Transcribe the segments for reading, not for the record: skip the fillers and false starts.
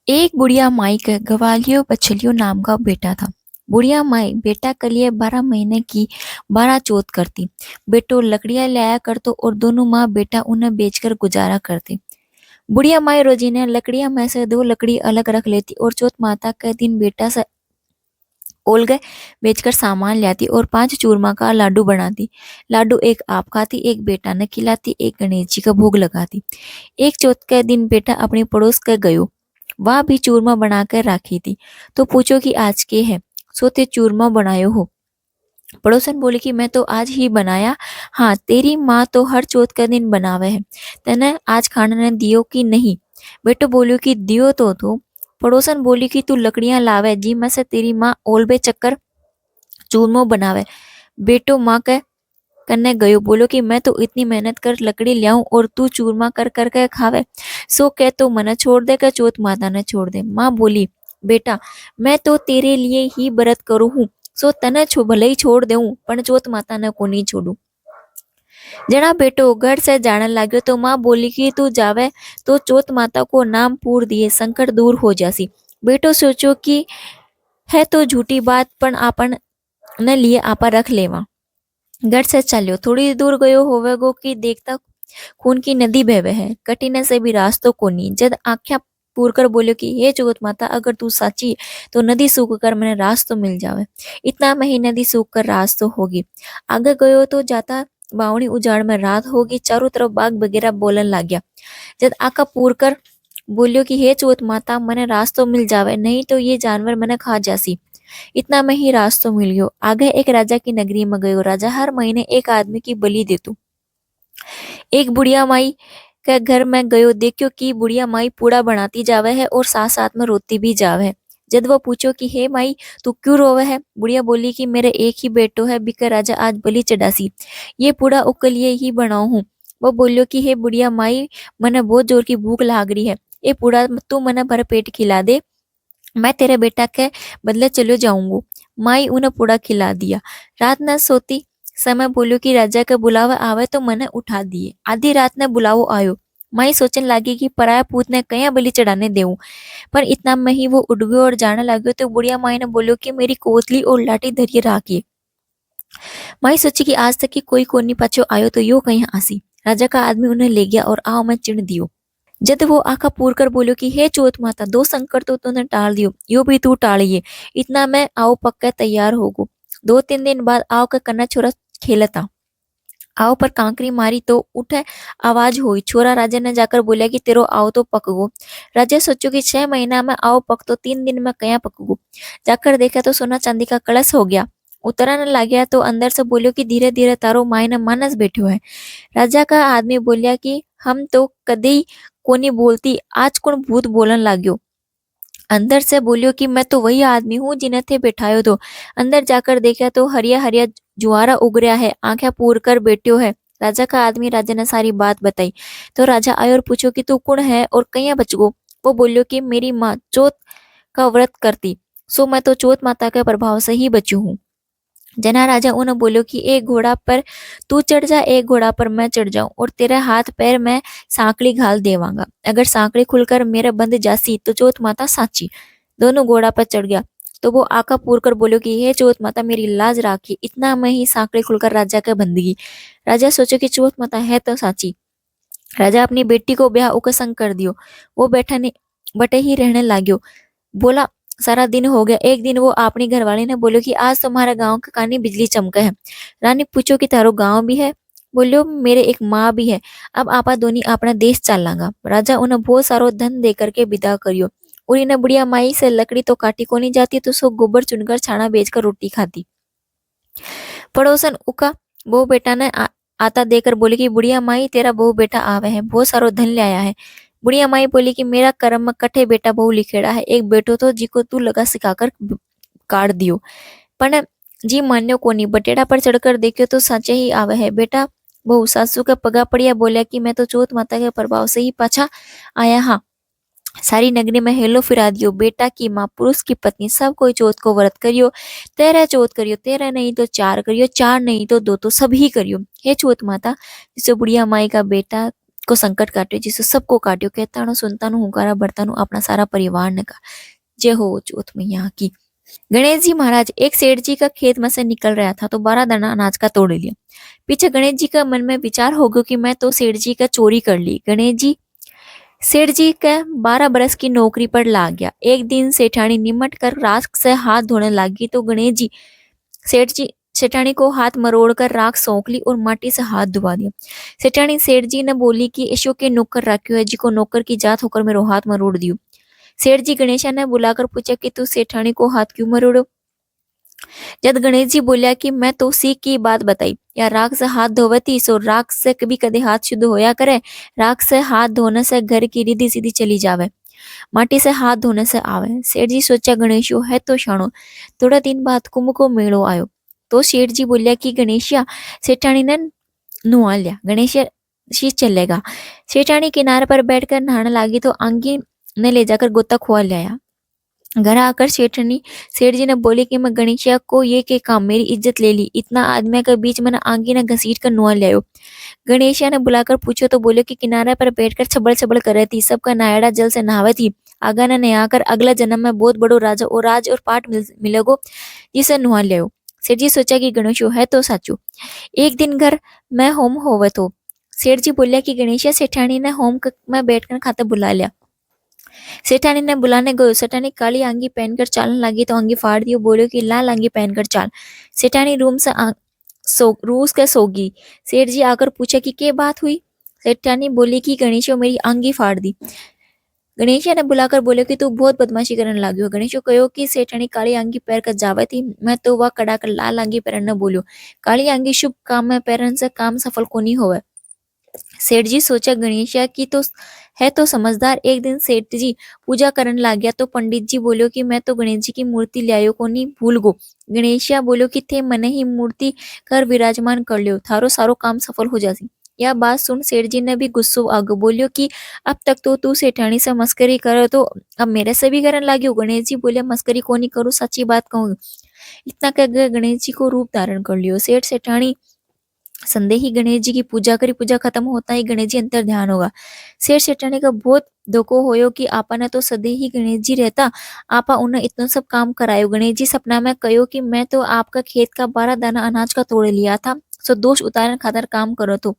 एक बुढ़िया माई का ग्वालियो बछलियो नाम का बेटा था। बुढ़िया माई बेटा के लिए 12 महीने की 12 चौथ करती। बेटो लकड़ियां लाया करतो और दोनों माँ बेटा उन्हें बेचकर गुजारा करते। बुढ़िया माई रोजीने लकड़ियां में से 2 लकड़ी अलग रख लेती और चौथ माता के दिन बेटा से ओल गए बेचकर सामान लाती और 5 चूरमा का लाडू बनाती। लाडू एक आप खाती, एक बेटा ने खिलाती, एक गणेश जी का भोग लगाती। एक चौथ के दिन बेटा अपने पड़ोस के गयो, वह भी चूरमा बनाकर राखी थी। तो पूछो कि आज के है, सोते चूरमा बनायो हो। पड़ोसन बोली कि मैं तो आज ही बनाया। हाँ, तेरी माँ तो हर चौथ का दिन बनावे है, तने आज खाने ने दियो कि नहीं। बेटो बोलियो कि दियो तो। पड़ोसन बोली कि तू लकड़ियां लावे जी में से तेरी माँ ओलबे चक्कर चूरमो बनावे। बेटो माँ के कन्ने गयो, बोलो कि मैं तो इतनी मेहनत कर लकड़ी लियाऊं और तू चूरमा कर कर के खावे। सो कह तो मने छोड़ दे के चौथ माता ने छोड़ दे। माँ बोली, बेटा मैं तो तेरे लिए ही व्रत करू हूँ, सो तने भले ही छोड़ देऊं पण चौथ माता ने को नहीं छोड़ू। जना बेटो घर से जाने लाग्यो तो माँ बोली कि तू जावे तो चौथ माता को नाम पूर दिए संकट दूर हो जासी। बेटो सोचो कि है तो झूठी बात पण आपन न लिए आपा रख लेवा। घर से चलियो थोड़ी दूर गयो होवेगो कि देखता खून की नदी बहवे है, कटीने से भी रास्तो कोनी। जद आख्या पूर कर बोलियो कि हे चौथ माता अगर तू साची तो नदी सूख कर मैंने रास्तो मिल जावे। इतना में ही नदी सूख कर रास्तो होगी। आगे गयो तो जाता बावणी उजाड़ में रात होगी, चारों तरफ बाग बगेरा बोलन लग गया। जद आका पूर कर बोलियो कि हे चौथ माता मने रास्तो मिल जावे, नहीं तो ये जानवर मने खा जासी। इतना में ही रास्तो मिल गयो। आगे एक राजा की नगरी में गयो। राजा हर महीने एक आदमी की बलि देतु। एक बुढ़िया माई के घर में गयो, देखियो कि बुढ़िया माई पूड़ा बनाती जावे है और साथ साथ में रोती भी जावे है। जब वो पूछो कि हे माई तू क्यों रोवे है, बुढ़िया बोली कि मेरे एक ही बेटो है, बिकर राजा आज बलि चढ़ासी, ये पूड़ा उके लिए ही बनाऊ हूँ। वो बोलियो कि हे बुढ़िया माई मने बहुत जोर की भूख लाग रही है, ये पूड़ा तू मने भर पेट खिला दे, मैं तेरे बेटा के बदले चलो जाऊंगू। माई उन्हें पूड़ा खिला दिया। रात न सोती समय बोलियो कि राजा का बुलावा आवे तो मने उठा दिए। आधी रात ने बुलावो आयो। माई सोचने लगी कि पराया पूत ने कया बलि चढ़ाने देऊं, पर इतना में ही वो उठ गयो और जाने लग्यो तो बुढ़िया माई ने बोलियो कि मेरी कोतली और लाठी धरिए राखिए। माई सोची कि आज तक की कोई कोनी पाछो आयो तो यो कहीं आसी। राजा का आदमी उन्हें ले गया और आओ मैं चिण दियो। जद वो आका पूर कर बोलियो कि हे चौथ माता दो संकट तो तूने टाल दियो, यो भी तू टालिए। इतना मैं आओ पक्का तैयार होगो। 2-3 दिन बाद आओ का कन्ना छोरा खेलता। आओ पर कांकरी मारी तो उठे आवाज हुई। छोरा राजा ने जाकर बोलिया कि तेरो आओ तो पक गो। राजा सोचो कि 6 महीना में आओ पक तो 3 दिन में कया पक गो। जाकर देखा तो सोना चांदी का कलश हो गया। उतरने लग गया तो अंदर से बोलियो कि धीरे धीरे तारो माई ने मानस बैठो है। राजा का आदमी बोलिया कि हम तो कदी कोनी बोलती, आज कौन भूत बोलन लाग्यो। अंदर से बोलियो कि मैं तो वही आदमी हूँ जिन्हें थे बैठायो तो। अंदर जाकर देखा तो हरिया हरिया जुआरा उग रहा है, आंखें पूर कर बैठ्यो है। राजा का आदमी राजा ने सारी बात बताई। तो राजा आयो और पूछो कि तू कौन है और कहीं बच गो। वो बोलियो कि मेरी माँ चौथ का व्रत करती, सो मैं तो चौथ माता के प्रभाव से ही बचू हूँ। जना राजा उन्हें बोलो कि एक घोड़ा पर तू चढ़ जा, एक घोड़ा पर मैं चढ़ जाऊं और तेरे हाथ पैर में सांकड़ी घाल देवांगा। अगर सांकड़ी खुलकर मेरे बंद जासी तो चौथ माता साची। दोनों घोड़ा पर चढ़ गया। तो वो आका पूर कर बोलो कि हे चौथ माता मेरी लाज राखी। इतना में ही सांकड़ी खुलकर राजा के बंद गई। राजा सोचो कि चौथ माता है तो साची। राजा अपनी बेटी को ब्याह उके संग कर दियो। वो बैठा ने बटे ही रहने लाग्यो। बोला सारा दिन हो गया। एक दिन वो अपनी घरवाली ने बोलो कि आज तुम्हारा गांव के कानी बिजली चमका है। रानी पूछो कि तारो गांव भी है। बोलियो मेरे एक माँ भी है। अब आपा दोनी अपना देश चलांगा। राजा उन्हें बहुत सारो धन दे करके विदा करियो। और इन्हें बुढ़िया माई से लकड़ी तो काटी को नहीं जाती तो सो गोबर चुनकर छाना बेचकर रोटी खाती। पड़ोसन उका बहू बेटा ने आता देकर बोली कि बुढ़िया माई तेरा बहू बेटा आवे है, बहुत सारो धन ले आया है। बुढ़िया माई बोली कि मेरा कर्म में कठे बेटा बहू लिखेड़ा है, एक बेटो तो जिको तू लगा सिखाकर काट दियो। पण जी मान्यो कोनी। बटेड़ा पर चढ़कर देखियो तो सच्चे ही आवे है। बेटा बहू सासू के पगा पड़िया बोलिया कि मैं तो चौथ माता के प्रभाव से ही पाछा आया। हाँ, सारी नगरी में हेलो फिरा दियो। बेटा की माँ पुरुष की पत्नी सब कोई चौथ को व्रत करियो। 13 चौथ करियो, 13 नहीं तो 4 करियो, 4 नहीं तो 2 तो सभी करियो। हे चौथ माता जिसे बुढ़िया माई का बेटा को संकट काट्यो जिसो सबको काट्यो कहता सुनता हुकारा भरता अपना सारा परिवार ने का। जय हो चौथ मैया की। गणेश जी महाराज एक सेठ जी का खेत में से निकल रहा था तो 12 दाना अनाज का तोड़ लिया। पीछे गणेश जी का मन में विचार हो गया कि मैं तो सेठ जी का चोरी कर ली। गणेश जी सेठ जी का 12 बरस की नौकरी पर लाग गया। एक दिन सेठानी निमट कर राख से हाथ धोने लगी तो गणेश जी सेठानी को हाथ मरोड़ कर राख सौंप ली और माटी से हाथ धुआ दिया। सेठानी सेठ जी ने बोली कि ऐशो के नौकर रखियो है जी को नौकर की जात होकर मेरो हाथ मरोड़ दियो। सेठ जी गणेशा ने बुलाकर पूछा कि तू सेठानी को हाथ क्यों मरोड़ो। जब गणेश जी बोलिया कि मैं तो सीख की बात बताई या राख से हाथ धोवती सो राख से कभी कभी हाथ शुद्ध होया करे। राख से हाथ धोने से घर की रिद्धि सीधी चली जावे, माटी से हाथ धोने से आवे। सेठ जी सोचा गणेशो है तो शाणो। थोड़ा दिन बाद कुंभ को मेड़ो आयो तो सेठ जी बोलिया कि गणेशिया सेठानी ने नुआ लिया। गणेश शी चलेगा। सेठानी किनारे पर बैठकर नहाने लगी तो आंगी ने ले जाकर गोता खुआ लाया। घर आकर सेठ जी ने बोले कि मैं गणेशिया को ये के काम मेरी इज्जत ले ली, इतना आदमी के बीच मैंने आंगी ने घसीट कर नुआ ले आयो। गणेशिया ने बुलाकर पूछो तो बोले कि किनारे पर बैठकर छबड़ छबड़ कर रही थी, सबका नायड़ा जल से नहावे थी। आगा ने नहाकर अगला जन्म में बहुत बड़ो राजा और राज और पाठ मिलेगो जिसे नुआ ले आयो। सेठ जी सोचा कि गणेशो है तो साचू। एक दिन घर में होम होवे तो सेठ जी बोलिया कि गणेशिया सेठानी ने होम में बैठकर खाता बुला लिया। सेठानी ने बुलाने गयो। सेठानी काली आंगी पहनकर चालने लगी तो आंगी फाड़ दी। बोलो कि लाल आंगी पहनकर चाल। सेठानी रूम से रूस के सोगी। सेठ जी आकर पूछा कि क्या बात हुई। सेठानी बोली कि गणेशो मेरी आंगी फाड़ दी। गणेशिया ने बुलाकर बोले कि तू बहुत बदमाशी करने लगी। गणेशो कहो कि सेठानी काली आंगी पहन कर जावे थी, मैं तो वह कड़ा कर लाल आंगी पहनने बोलियो। काली आंगी शुभ काम में पहनने से काम सफल को नहीं होवे। सेठ जी सोचा गणेशिया की तो है तो समझदार। एक दिन सेठ जी पूजा करने लग गया तो पंडित जी बोलो कि मैं तो गणेश जी की मूर्ति लायो को नहीं भूल गो। गणेशिया बोलो कि थे मने ही मूर्ति कर विराजमान कर लियो, थारो सारो काम सफल हो जासी। यह बात सुन सेठ जी ने भी गुस्सो आगो बोलियो कि अब तक तो तू सेठानी से मस्करी करे तो अब मेरे से भी करने लगी हो। गणेश जी बोले मस्करी को नहीं करूँ, सच्ची बात कहूँ। इतना कह गणेश जी को रूप धारण कर लियो। सेठ सेठानी संदेही गणेश जी की पूजा करी। पूजा खत्म होता ही गणेश जी अंतर ध्यान होगा। शेर सेठानी का बहुत धोखो होयो कि आपा ने तो सदे ही गणेश जी रहता, आपा उन्हें इतना सब काम करायो। गणेश जी सपना में कहो कि मैं तो आपका खेत का 12 दाना अनाज का तोड़ लिया था, सो दोष उतारने खातर काम करो। तो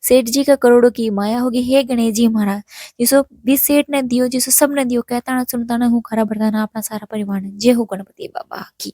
सेठ जी का करोड़ों की माया होगी। हे गणेश जी महाराज जिसो भी सेठ ने दियो, जिसो सब ने दियो, कहता ना सुनता ना हूँ खरा भरता ना अपना सारा परिवार ने। जय हो गणपति बाबा की।